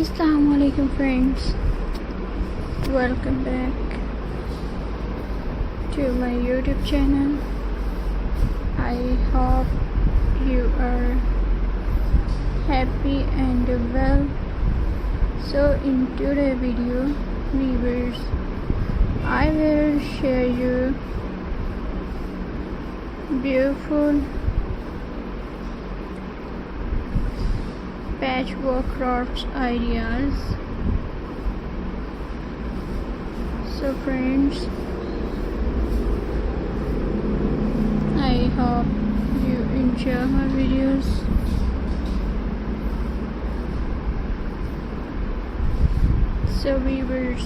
Assalamu alaikum friends, welcome back to my YouTube channel. I hope you are happy and well. So in today's video viewers, I will share you beautiful patchwork crafts ideas. So friends, I hope you enjoy my videos. So viewers,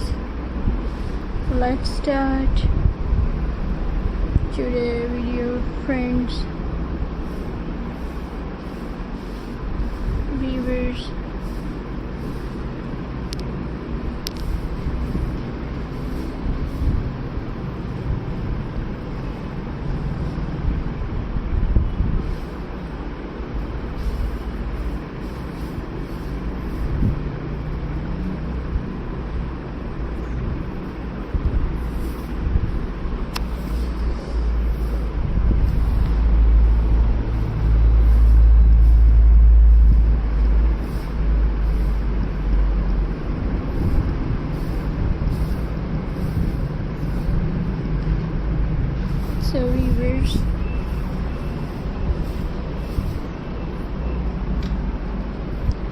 let's start today's video friends. Viewers,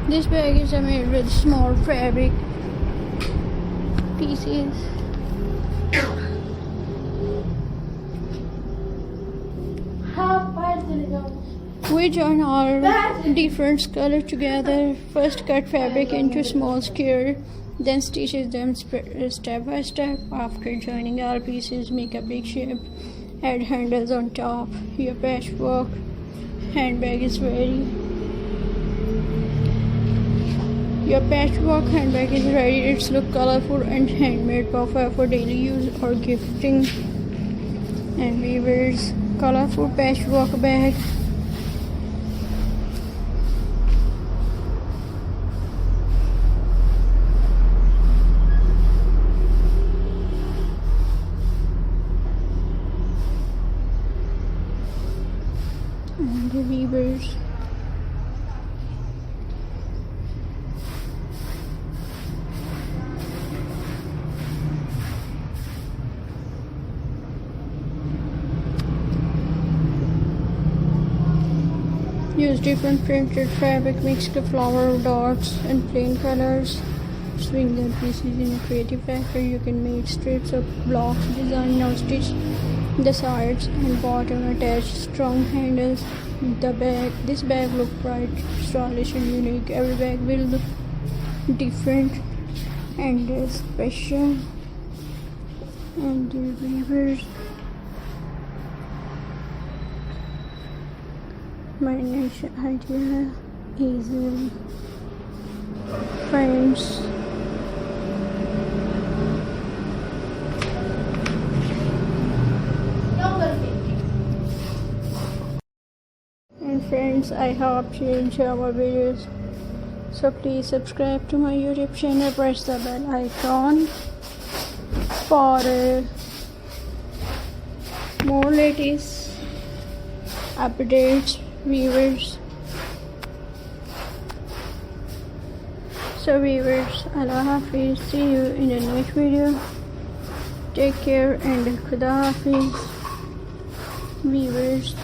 this bag is made with small fabric pieces. We join all different colors together. First cut fabric into small square, then stitches them step by step. After joining all pieces, make a big shape. Add handles on top. Your patchwork handbag is ready. Your patchwork handbag is ready. It's look colorful and handmade, perfect for daily use or gifting. And weavers, colorful patchwork bag. And the weavers, use different printed fabric, mix the flower dots and plain colors. Swing the pieces in a creative factory. You can make strips of blocks, design or stitch the sides and bottom. Attach strong handles. This bag look bright, stylish and unique. Every bag will look different and special. And the weavers, my next idea is friends, I hope you enjoy our videos. So please subscribe to my YouTube channel, press the bell icon for more latest updates, viewers. So viewers, Allah Hafiz, see you in the next video. Take care and Khuda Hafiz, viewers.